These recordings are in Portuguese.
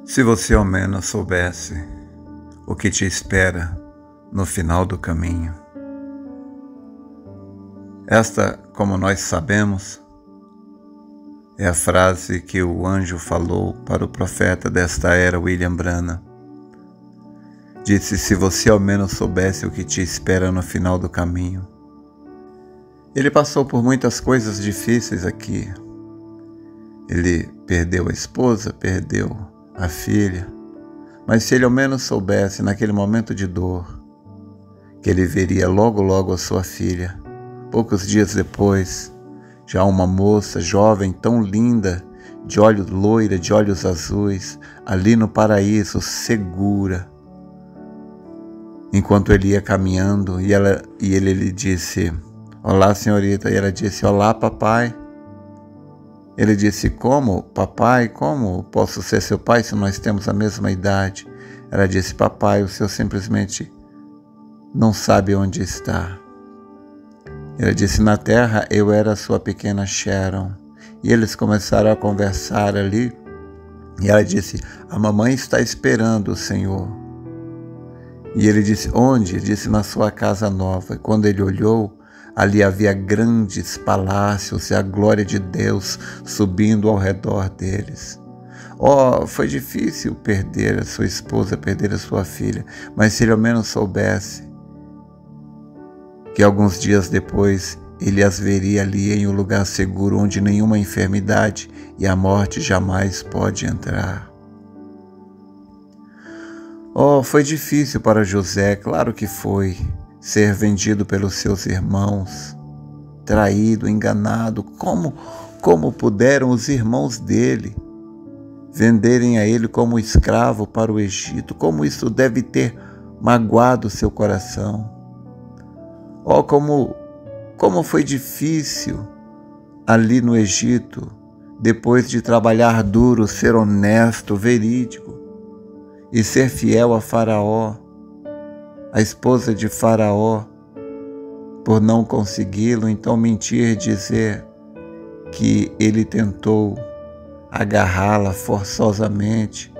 Se você ao menos soubesse o que te espera no final do caminho. Esta, como nós sabemos, é a frase que o anjo falou para o profeta desta era, William Branham. Disse: se você ao menos soubesse o que te espera no final do caminho. Ele passou por muitas coisas difíceis aqui. Ele perdeu a esposa, perdeu a filha, mas se ele ao menos soubesse naquele momento de dor que ele veria logo logo a sua filha, poucos dias depois, já uma moça jovem tão linda, de olhos loira, de olhos azuis, ali no paraíso, segura. Enquanto ele ia caminhando e ele lhe disse: olá, senhorita, e ela disse: olá, papai. Ele disse: como, papai? Como posso ser seu pai se nós temos a mesma idade? Ela disse: papai, o senhor simplesmente não sabe onde está. Ele disse: na terra eu era sua pequena Sharon. E eles começaram a conversar ali. E ela disse: a mamãe está esperando o senhor. E ele disse: onde? Ele disse: na sua casa nova. E quando ele olhou, ali havia grandes palácios e a glória de Deus subindo ao redor deles. Foi difícil perder a sua esposa, perder a sua filha, mas se ele ao menos soubesse que alguns dias depois ele as veria ali em um lugar seguro onde nenhuma enfermidade e a morte jamais pode entrar. Foi difícil para José, claro que foi, ser vendido pelos seus irmãos, traído, enganado. Como puderam os irmãos dele venderem a ele como escravo para o Egito? Como isso deve ter magoado seu coração? Como foi difícil ali no Egito, depois de trabalhar duro, ser honesto, verídico e ser fiel a Faraó, a esposa de Faraó, por não consegui-lo, então mentir, dizer que ele tentou agarrá-la forçosamente.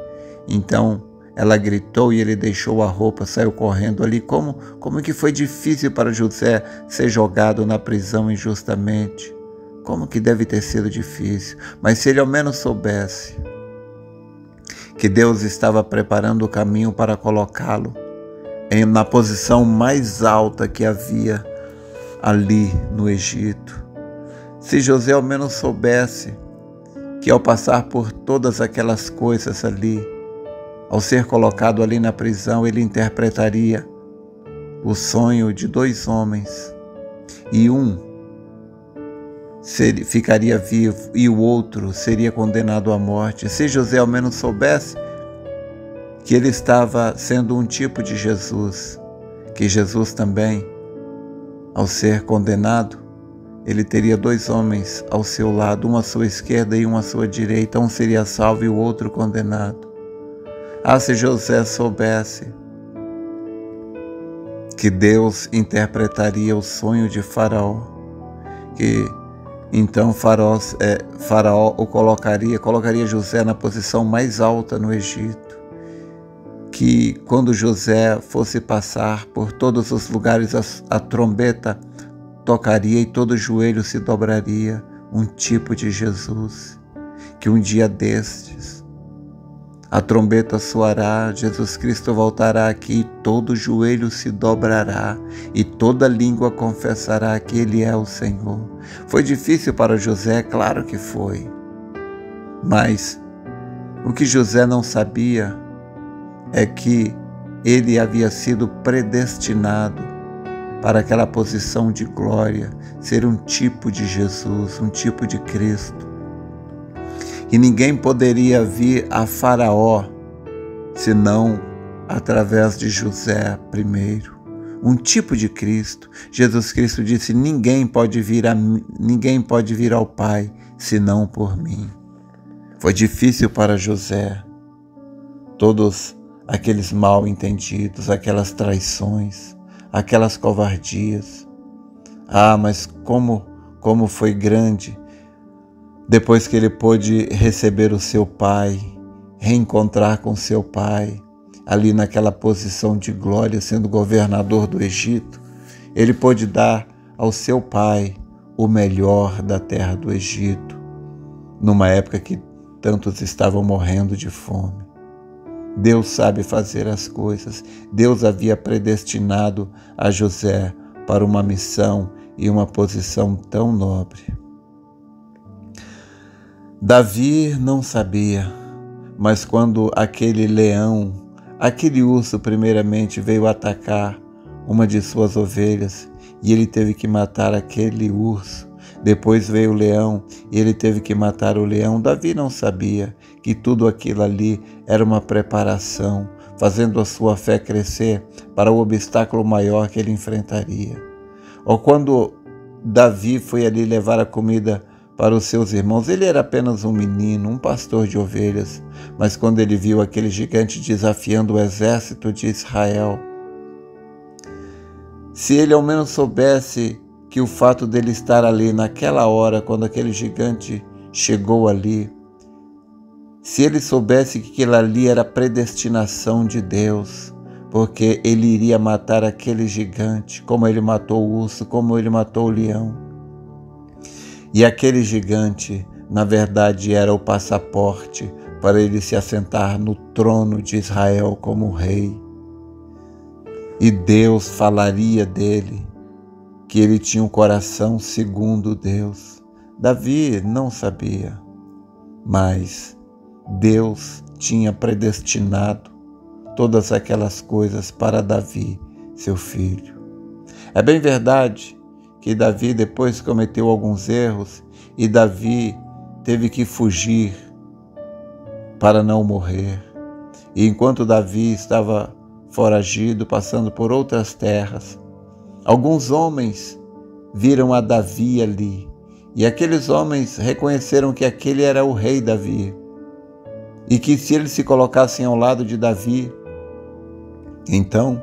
Então ela gritou e ele deixou a roupa, saiu correndo ali. Como que foi difícil para José ser jogado na prisão injustamente. Como que deve ter sido difícil. Mas se ele ao menos soubesse que Deus estava preparando o caminho para colocá-lo na posição mais alta que havia ali no Egito. Se José ao menos soubesse que ao passar por todas aquelas coisas ali, ao ser colocado ali na prisão, ele interpretaria o sonho de dois homens, e um ficaria vivo e o outro seria condenado à morte. Se José ao menos soubesse que ele estava sendo um tipo de Jesus, que Jesus também, ao ser condenado, ele teria dois homens ao seu lado, um à sua esquerda e um à sua direita, um seria salvo e o outro condenado. Se José soubesse que Deus interpretaria o sonho de Faraó, que então Faraó colocaria José na posição mais alta no Egito, que quando José fosse passar por todos os lugares, a trombeta tocaria e todo joelho se dobraria, um tipo de Jesus, que um dia destes a trombeta soará, Jesus Cristo voltará aqui e todo joelho se dobrará e toda língua confessará que Ele é o Senhor. Foi difícil para José, claro que foi, mas o que José não sabia é que ele havia sido predestinado para aquela posição de glória, ser um tipo de Jesus, um tipo de Cristo. E ninguém poderia vir a Faraó senão através de José primeiro, um tipo de Cristo. Jesus Cristo disse: ninguém pode vir ao Pai senão por mim. Foi difícil para José, todos aqueles mal entendidos, aquelas traições, aquelas covardias. Mas como foi grande depois que ele pôde receber o seu pai reencontrar com seu pai, ali naquela posição de glória, sendo governador do Egito. Ele pôde dar ao seu pai o melhor da terra do Egito, numa época que tantos estavam morrendo de fome. Deus sabe fazer as coisas. Deus havia predestinado a José para uma missão e uma posição tão nobre. Davi não sabia, mas quando aquele leão, aquele urso primeiramente veio atacar uma de suas ovelhas e ele teve que matar aquele urso, depois veio o leão e ele teve que matar o leão, Davi não sabia que tudo aquilo ali era uma preparação, fazendo a sua fé crescer para o obstáculo maior que ele enfrentaria. Ou quando Davi foi ali levar a comida para os seus irmãos, ele era apenas um menino, um pastor de ovelhas, mas quando ele viu aquele gigante desafiando o exército de Israel, se ele ao menos soubesse que o fato dele estar ali naquela hora, quando aquele gigante chegou ali, se ele soubesse que aquilo ali era predestinação de Deus, porque ele iria matar aquele gigante, como ele matou o urso, como ele matou o leão. E aquele gigante, na verdade, era o passaporte para ele se assentar no trono de Israel como rei. E Deus falaria dele, que ele tinha um coração segundo Deus. Davi não sabia, mas Deus tinha predestinado todas aquelas coisas para Davi, seu filho. É bem verdade que Davi depois cometeu alguns erros e Davi teve que fugir para não morrer. E enquanto Davi estava foragido, passando por outras terras, alguns homens viram a Davi ali, e aqueles homens reconheceram que aquele era o rei Davi, e que se eles se colocassem ao lado de Davi, então,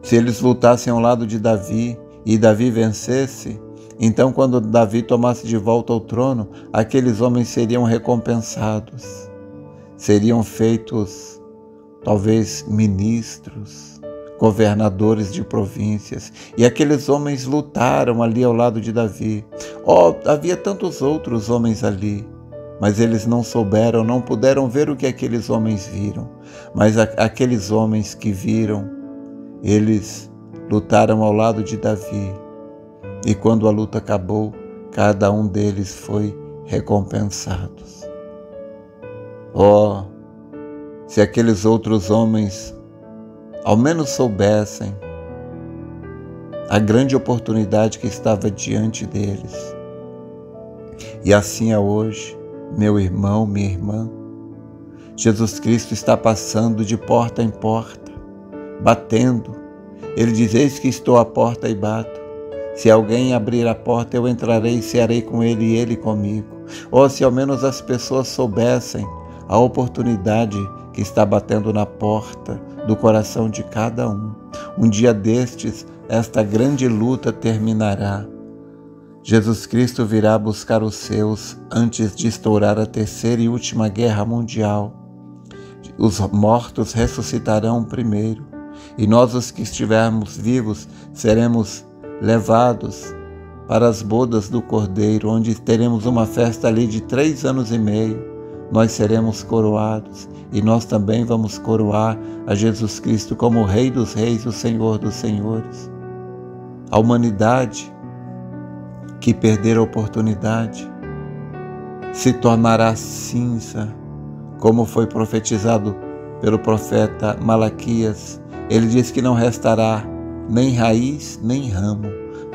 se eles lutassem ao lado de Davi e Davi vencesse, então quando Davi tomasse de volta o trono, aqueles homens seriam recompensados, seriam feitos talvez ministros, governadores de províncias, e aqueles homens lutaram ali ao lado de Davi. Havia tantos outros homens ali, mas eles não souberam, não puderam ver o que aqueles homens viram, mas aqueles homens que viram, eles lutaram ao lado de Davi, e quando a luta acabou, cada um deles foi recompensado. Se aqueles outros homens ao menos soubessem a grande oportunidade que estava diante deles. E assim é hoje, meu irmão, minha irmã. Jesus Cristo está passando de porta em porta, batendo. Ele diz: eis que estou à porta e bato. Se alguém abrir a porta, eu entrarei e cearei com ele e ele comigo. Se ao menos as pessoas soubessem a oportunidade que está batendo na porta do coração de cada um. Um dia destes, esta grande luta terminará. Jesus Cristo virá buscar os seus antes de estourar a terceira e última guerra mundial. Os mortos ressuscitarão primeiro, e nós, os que estivermos vivos, seremos levados para as bodas do Cordeiro, onde teremos uma festa ali de 3 anos e meio. Nós seremos coroados, e nós também vamos coroar a Jesus Cristo como o Rei dos Reis, o Senhor dos Senhores. A humanidade que perder a oportunidade se tornará cinza, como foi profetizado pelo profeta Malaquias. Ele diz que não restará nem raiz nem ramo,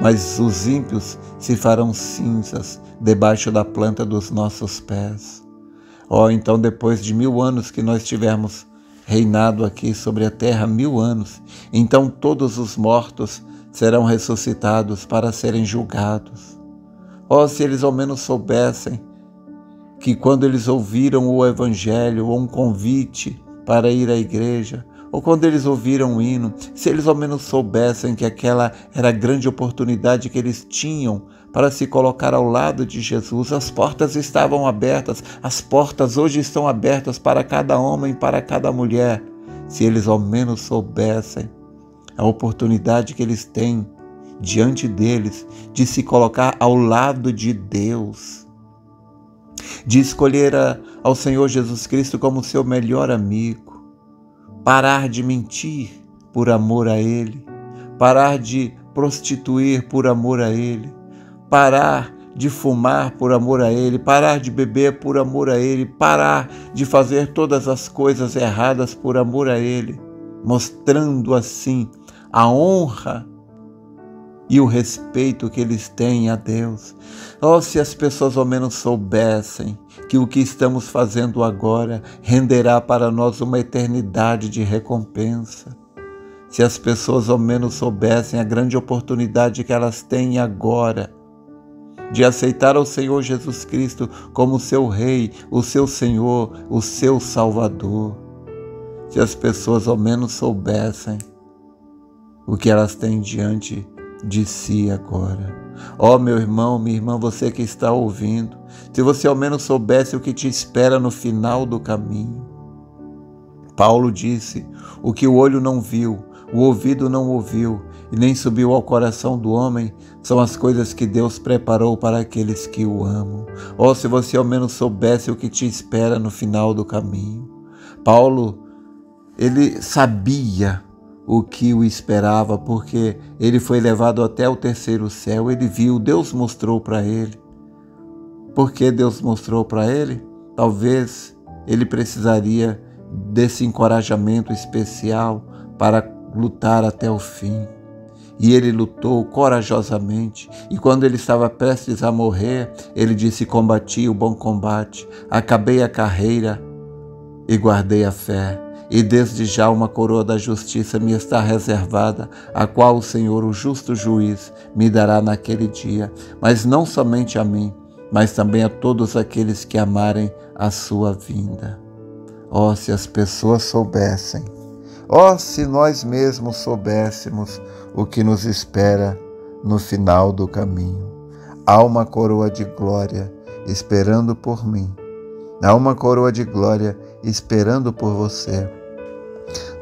mas os ímpios se farão cinzas debaixo da planta dos nossos pés. Então depois de 1000 anos que nós tivermos reinado aqui sobre a terra, 1000 anos, então todos os mortos serão ressuscitados para serem julgados. Se eles ao menos soubessem que quando eles ouviram o Evangelho, ou um convite para ir à igreja, ou quando eles ouviram um hino, se eles ao menos soubessem que aquela era a grande oportunidade que eles tinham para se colocar ao lado de Jesus. As portas estavam abertas, as portas hoje estão abertas para cada homem, para cada mulher, se eles ao menos soubessem a oportunidade que eles têm diante deles de se colocar ao lado de Deus, de escolher ao Senhor Jesus Cristo como seu melhor amigo, parar de mentir por amor a Ele, parar de prostituir por amor a Ele, parar de fumar por amor a Ele, parar de beber por amor a Ele, parar de fazer todas as coisas erradas por amor a Ele, mostrando assim a honra e o respeito que eles têm a Deus. Oh, se as pessoas ao menos soubessem que o que estamos fazendo agora renderá para nós uma eternidade de recompensa. Se as pessoas ao menos soubessem a grande oportunidade que elas têm agora de aceitar ao Senhor Jesus Cristo como seu Rei, o seu Senhor, o seu Salvador. Se as pessoas ao menos soubessem o que elas têm diante de si agora. Ó, meu irmão, minha irmã, você que está ouvindo, se você ao menos soubesse o que te espera no final do caminho. Paulo disse: o que o olho não viu, o ouvido não ouviu e nem subiu ao coração do homem, são as coisas que Deus preparou para aqueles que o amam. Ó, se você ao menos soubesse o que te espera no final do caminho. Paulo, ele sabia o que o esperava, porque ele foi levado até o terceiro céu, ele viu, Deus mostrou para ele. Por que Deus mostrou para ele? Talvez ele precisaria desse encorajamento especial para lutar até o fim. E ele lutou corajosamente, e quando ele estava prestes a morrer, ele disse: combati o bom combate, acabei a carreira e guardei a fé. E desde já uma coroa da justiça me está reservada, a qual o Senhor, o justo juiz, me dará naquele dia, mas não somente a mim, mas também a todos aqueles que amarem a sua vinda. Oh, se as pessoas soubessem, oh, se nós mesmos soubéssemos o que nos espera no final do caminho. Há uma coroa de glória esperando por mim. Há uma coroa de glória esperando por você.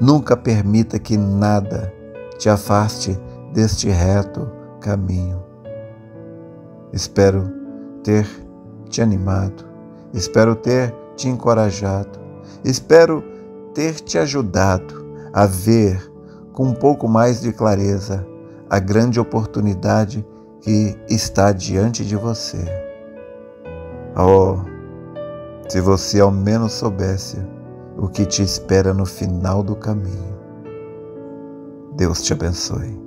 Nunca permita que nada te afaste deste reto caminho. Espero ter te animado, espero ter te encorajado, espero ter te ajudado a ver com um pouco mais de clareza a grande oportunidade que está diante de você. Oh, se você ao menos soubesse o que te espera no final do caminho. Deus te abençoe.